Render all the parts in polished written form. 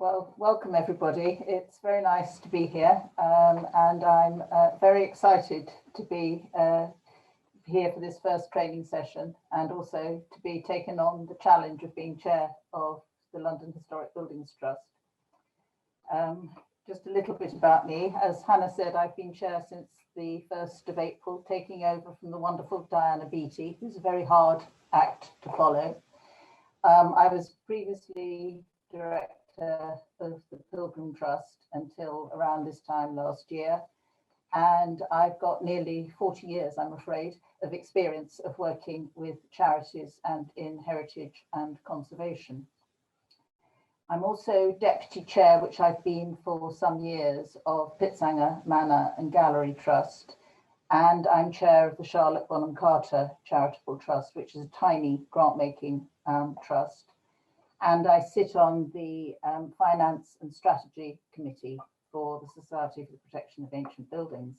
Well, welcome everybody. It's very nice to be here, and I'm very excited to be here for this first training session, and also to be taken on the challenge of being chair of the London Historic Buildings Trust. Just a little bit about me. As Hannah said, I've been chair since the 1st of April, taking over from the wonderful Diana Beattie, who's a very hard act to follow. I was previously director of the Pilgrim Trust until around this time last year, and I've got nearly 40 years, I'm afraid, of experience of working with charities and in heritage and conservation. I'm also deputy chair, which I've been for some years, of Pitsanger Manor and Gallery Trust, and I'm chair of the Charlotte Bonham Carter Charitable Trust, which is a tiny grant-making trust. And I sit on the Finance and Strategy Committee for the Society for the Protection of Ancient Buildings.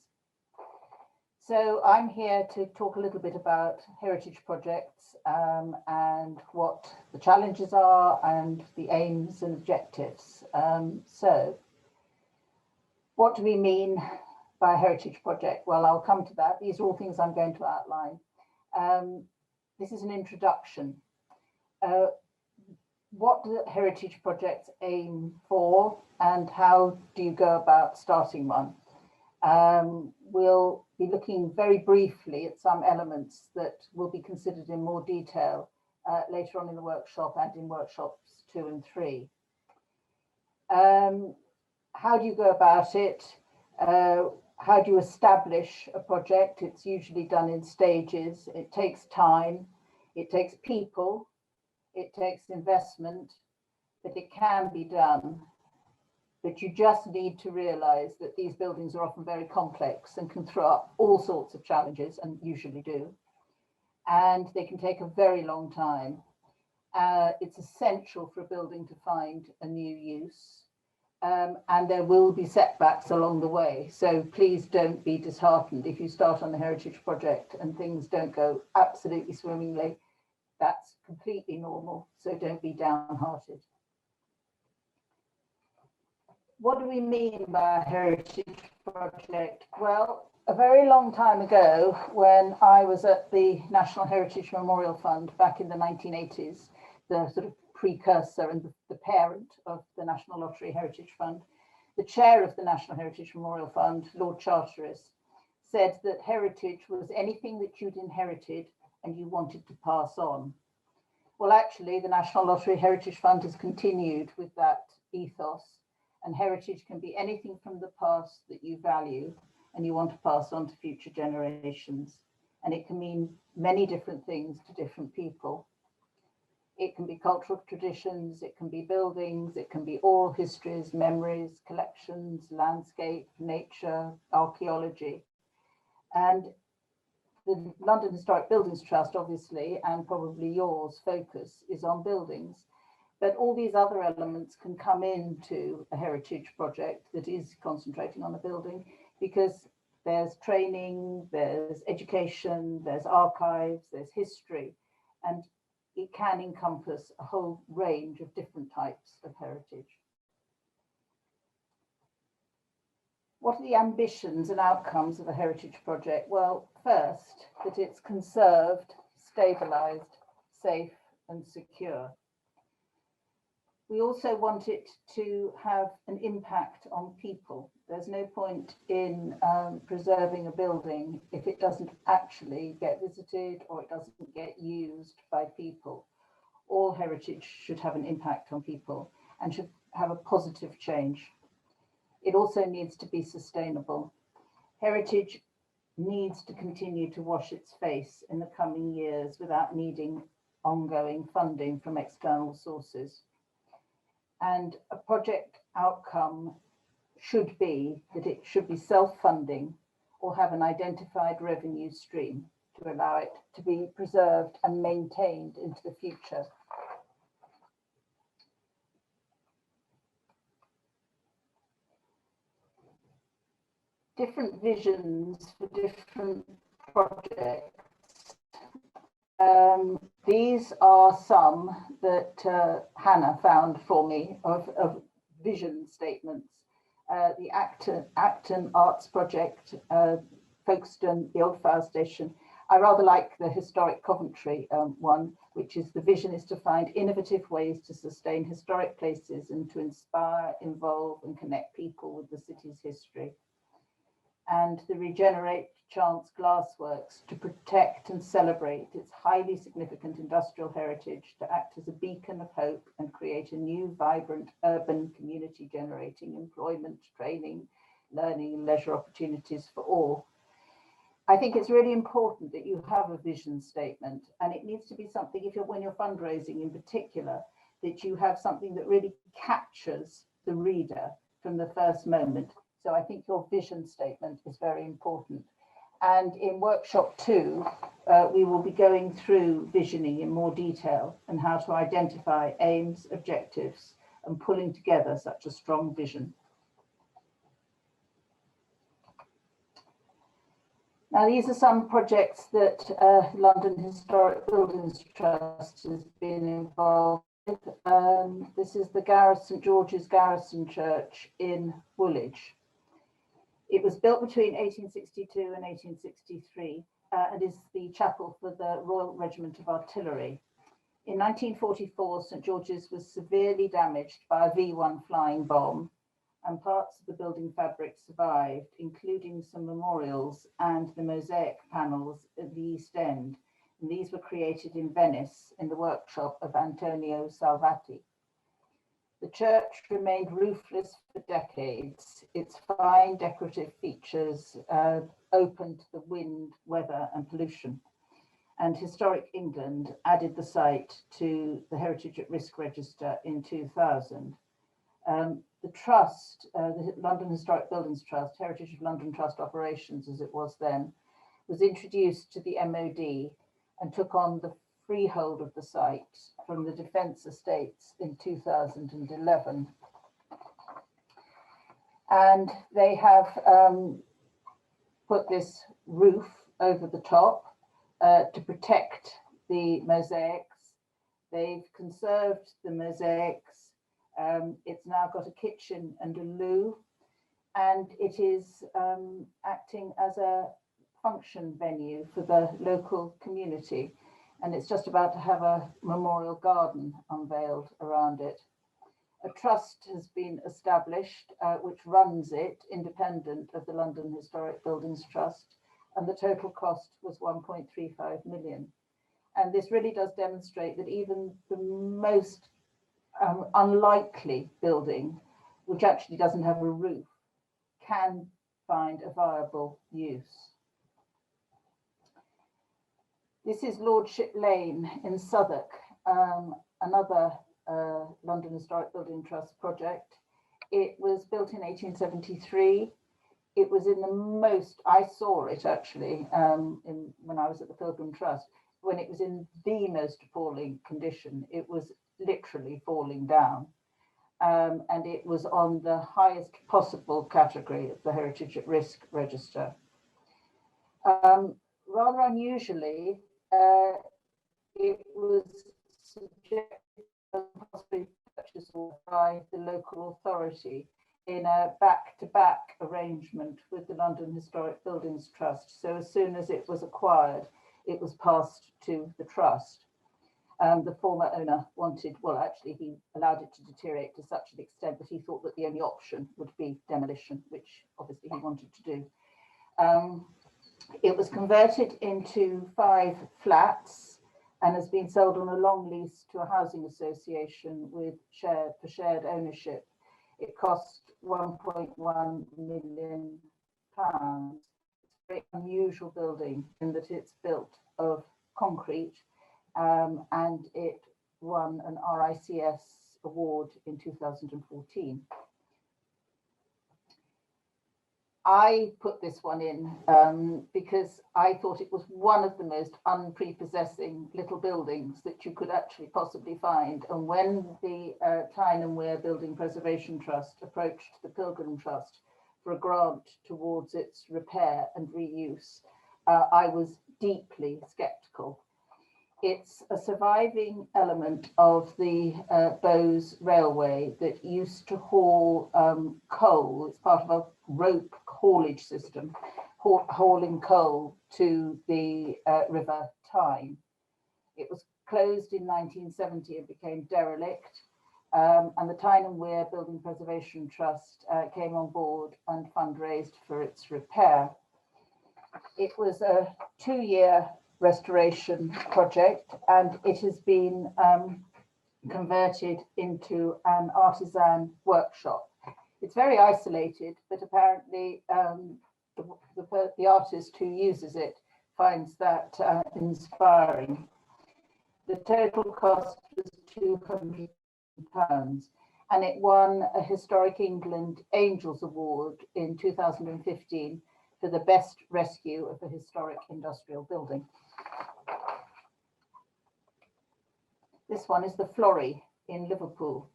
So I'm here to talk a little bit about heritage projects and what the challenges are and the aims and objectives. So what do we mean by a heritage project? Well, I'll come to that. These are all things I'm going to outline. This is an introduction. What do heritage projects aim for, and how do you go about starting one? We'll be looking very briefly at some elements that will be considered in more detail later on in the workshop and in workshops 2 and 3. How do you go about it? How do you establish a project? It's usually done in stages. It takes time, it takes people, it takes investment, but it can be done. But you just need to realize that these buildings are often very complex and can throw up all sorts of challenges, and usually do. And they can take a very long time. It's essential for a building to find a new use. And there will be setbacks along the way. So please don't be disheartened if you start on a heritage project and things don't go absolutely swimmingly. That's completely normal, so don't be downhearted. What do we mean by a heritage project? Well, a very long time ago, when I was at the National Heritage Memorial Fund back in the 1980s, the sort of precursor and the parent of the National Lottery Heritage Fund, the chair of the National Heritage Memorial Fund, Lord Charteris, said that heritage was anything that you'd inherited and you wanted to pass on. Well, actually, the National Lottery Heritage Fund has continued with that ethos, and heritage can be anything from the past that you value and you want to pass on to future generations. And it can mean many different things to different people. It can be cultural traditions, it can be buildings, it can be oral histories, memories, collections, landscape, nature, archaeology. And the London Historic Buildings Trust, obviously, and probably yours, focus is on buildings. But all these other elements can come into a heritage project that is concentrating on a building, because there's training, there's education, there's archives, there's history, and it can encompass a whole range of different types of heritage. What are the ambitions and outcomes of a heritage project? Well, first, that it's conserved, stabilised, safe and secure. We also want it to have an impact on people. There's no point in preserving a building if it doesn't actually get visited or it doesn't get used by people. All heritage should have an impact on people and should have a positive change. It also needs to be sustainable. Heritage needs to continue to wash its face in the coming years without needing ongoing funding from external sources. And a project outcome should be that it should be self-funding or have an identified revenue stream to allow it to be preserved and maintained into the future. Different visions for different projects. These are some that Hannah found for me of vision statements. The Acton Arts Project, Folkestone, the Old Fire Station. I rather like the historic Coventry one, which is the vision is to find innovative ways to sustain historic places and to inspire, involve and connect people with the city's history. And the Regenerate Chance Glassworks to protect and celebrate its highly significant industrial heritage, to act as a beacon of hope and create a new, vibrant, urban community generating employment, training, learning and leisure opportunities for all. I think it's really important that you have a vision statement, and it needs to be something, when you're fundraising in particular, that you have something that really captures the reader from the first moment. So I think your vision statement is very important. And in workshop 2, we will be going through visioning in more detail and how to identify aims, objectives, and pulling together such a strong vision. Now, these are some projects that London Historic Buildings Trust has been involved with. This is the St George's Garrison Church in Woolwich. It was built between 1862 and 1863 and is the chapel for the Royal Regiment of Artillery. In 1944, St George's was severely damaged by a V1 flying bomb, and parts of the building fabric survived, including some memorials and the mosaic panels at the East End. And these were created in Venice in the workshop of Antonio Salvati. The church remained roofless for decades, its fine decorative features open to the wind, weather and pollution. And Historic England added the site to the Heritage at Risk Register in 2000. The Trust, the London Historic Buildings Trust, Heritage of London Trust Operations as it was then, was introduced to the MOD and took on the freehold of the site from the Defence Estates in 2011. And they have put this roof over the top to protect the mosaics. They've conserved the mosaics. It's now got a kitchen and a loo, and it is acting as a function venue for the local community. And it's just about to have a memorial garden unveiled around it. A trust has been established which runs it independent of the London Historic Buildings Trust, and the total cost was 1.35 million. And this really does demonstrate that even the most unlikely building, which actually doesn't have a roof, can find a viable use. This is Lordship Lane in Southwark, another London Historic Building Trust project. It was built in 1873. It was in the most, I saw it actually when I was at the Pilgrim Trust, when it was in the most appalling condition. It was literally falling down. And it was on the highest possible category of the Heritage at Risk Register. Rather unusually, it was subjected to possibly purchased by the local authority in a back-to-back arrangement with the London Historic Buildings Trust. So as soon as it was acquired, it was passed to the trust. The former owner wanted, well, actually he allowed it to deteriorate to such an extent that he thought that the only option would be demolition, which obviously he wanted to do. It was converted into 5 flats and has been sold on a long lease to a housing association with shared ownership. It cost £1.1 million. It's a very unusual building in that it's built of concrete, and it won an RICS award in 2014. I put this one in because I thought it was one of the most unprepossessing little buildings that you could actually possibly find. And when the Tyne and Wear Building Preservation Trust approached the Pilgrim Trust for a grant towards its repair and reuse, I was deeply sceptical. It's a surviving element of the Bowes Railway that used to haul coal. It's part of a rope haulage system, hauling coal to the River Tyne. It was closed in 1970 and became derelict. And the Tyne and Weir Building Preservation Trust came on board and fundraised for its repair. It was a 2-year restoration project, and it has been converted into an artisan workshop. It's very isolated, but apparently the artist who uses it finds that inspiring. The total cost was £200, and it won a Historic England Angels Award in 2015 for the best rescue of a historic industrial building. This one is the Florey in Liverpool.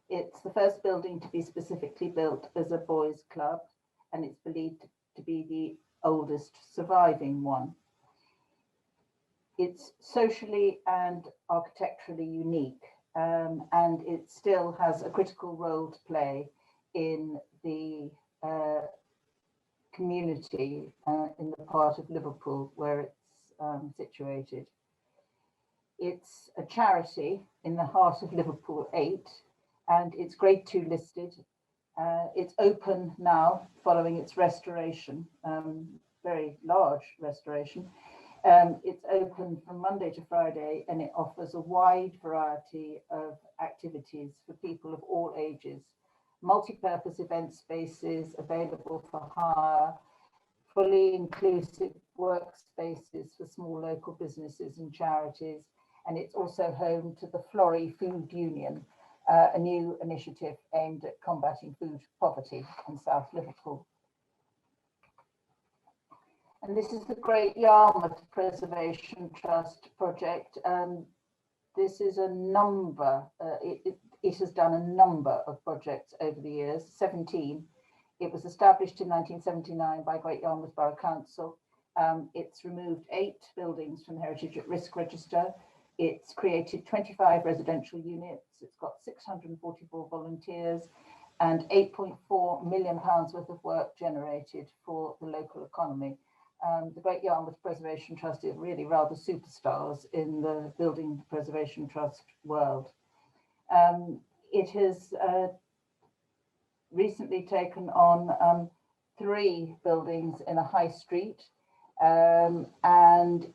It's the first building to be specifically built as a boys' club, and it's believed to be the oldest surviving one. It's socially and architecturally unique, and it still has a critical role to play in the community in the part of Liverpool where it's situated. It's a charity in the heart of Liverpool 8, and it's Grade 2 listed. It's open now following its restoration, very large restoration. It's open from Monday to Friday, and it offers a wide variety of activities for people of all ages. Multi-purpose event spaces available for hire, fully inclusive workspaces for small local businesses and charities, and it's also home to the Florey Food Union, a new initiative aimed at combating food poverty in South Liverpool. And this is the Great Yarmouth Preservation Trust project. This is a number, it has done a number of projects over the years, 17. It was established in 1979 by Great Yarmouth Borough Council. It's removed 8 buildings from the Heritage at Risk Register. It's created 25 residential units. It's got 644 volunteers and £8.4 million worth of work generated for the local economy. The Great Yarmouth Preservation Trust is really rather superstars in the Building Preservation Trust world. It has recently taken on 3 buildings in a high street, and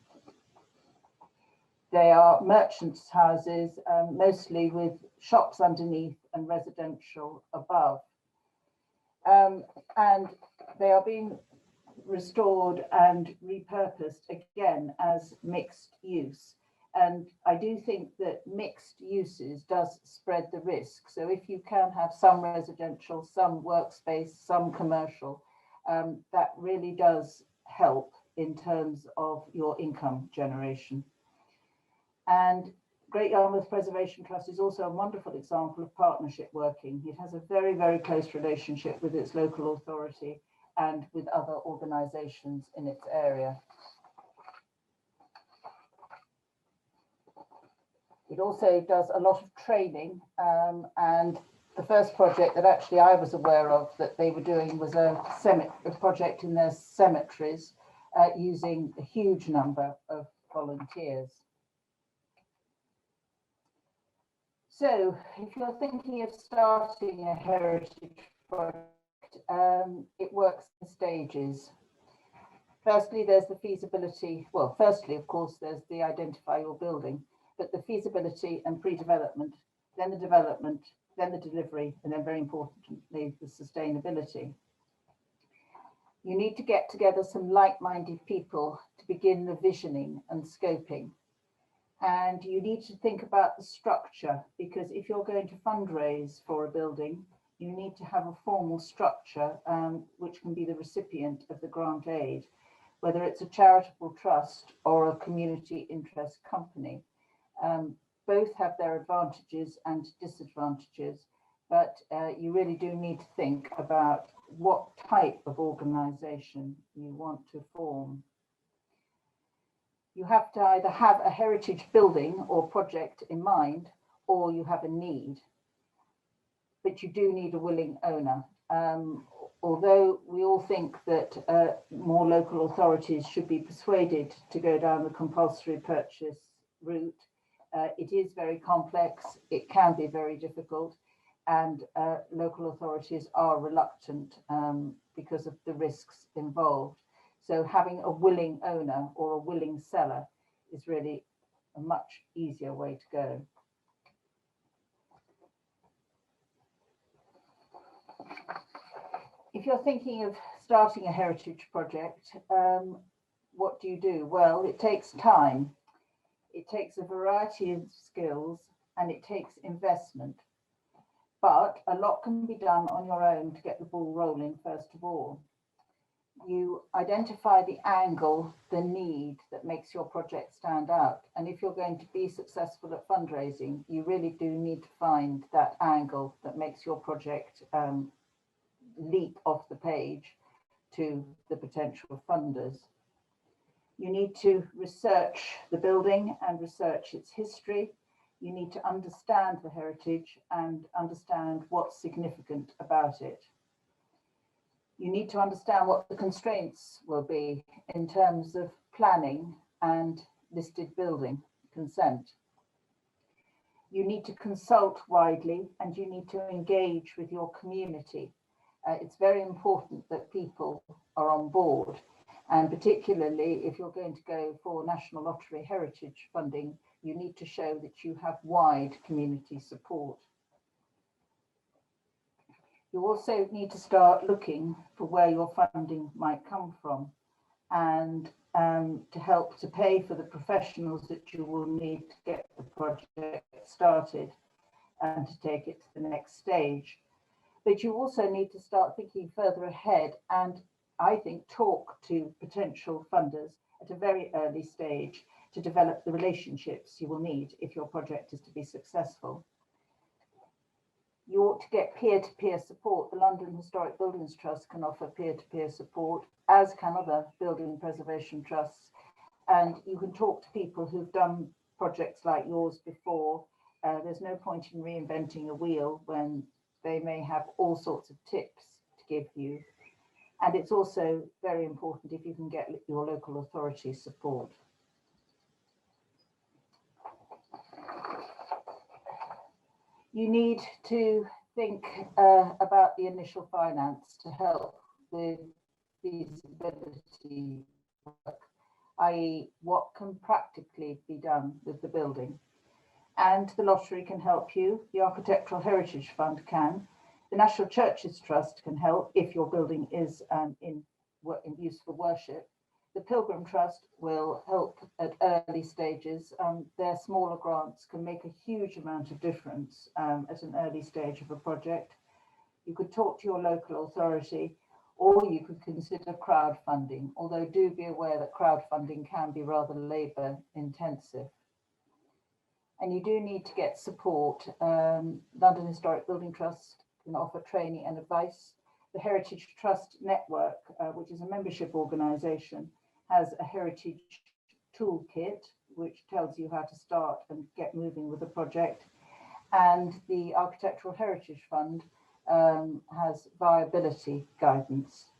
they are merchants' houses, mostly with shops underneath and residential above. And they are being restored and repurposed again as mixed use. And I do think that mixed uses does spread the risk. So if you can have some residential, some workspace, some commercial, that really does help in terms of your income generation. And Great Yarmouth Preservation Trust is also a wonderful example of partnership working. It has a very, very close relationship with its local authority and with other organisations in its area. It also does a lot of training, and the first project that actually I was aware of that they were doing was a project in their cemeteries using a huge number of volunteers. So if you're thinking of starting a heritage project, it works in stages. Firstly, there's the feasibility. Well, firstly, of course, there's the identify your building, but the feasibility and pre-development, then the development, then the delivery, and then very importantly, the sustainability. You need to get together some like-minded people to begin the visioning and scoping. And you need to think about the structure, because if you're going to fundraise for a building, you need to have a formal structure which can be the recipient of the grant aid, whether it's a charitable trust or a community interest company. Both have their advantages and disadvantages, but you really do need to think about what type of organisation you want to form. You have to either have a heritage building or project in mind, or you have a need. But you do need a willing owner. Although we all think that more local authorities should be persuaded to go down the compulsory purchase route, it is very complex, it can be very difficult, and local authorities are reluctant because of the risks involved. So having a willing owner or a willing seller is really a much easier way to go. If you're thinking of starting a heritage project, what do you do? Well, it takes time. It takes a variety of skills and it takes investment. But a lot can be done on your own to get the ball rolling, first of all. You identify the angle, the need that makes your project stand out. And if you're going to be successful at fundraising, you really do need to find that angle that makes your project leap off the page to the potential funders. You need to research the building and research its history. You need to understand the heritage and understand what's significant about it. You need to understand what the constraints will be in terms of planning and listed building consent. You need to consult widely and you need to engage with your community. It's very important that people are on board, and particularly if you're going to go for National Lottery Heritage funding, you need to show that you have wide community support. You also need to start looking for where your funding might come from and to help to pay for the professionals that you will need to get the project started and to take it to the next stage. But you also need to start thinking further ahead and I think talk to potential funders at a very early stage to develop the relationships you will need if your project is to be successful. You ought to get peer-to-peer support. The London Historic Buildings Trust can offer peer-to-peer support, as can other building preservation trusts. And you can talk to people who've done projects like yours before. There's no point in reinventing a wheel when they may have all sorts of tips to give you. And it's also very important if you can get your local authority support. You need to think about the initial finance to help with feasibility work, i.e. what can practically be done with the building. And the lottery can help you, the Architectural Heritage Fund can, the National Churches Trust can help if your building is in use for worship. The Pilgrim Trust will help at early stages. Their smaller grants can make a huge amount of difference at an early stage of a project. You could talk to your local authority, or you could consider crowdfunding, although do be aware that crowdfunding can be rather labour intensive. And you do need to get support. London Historic Building Trust can offer training and advice. The Heritage Trust Network, which is a membership organisation, has a heritage toolkit which tells you how to start and get moving with the project. And the Architectural Heritage Fund has viability guidance.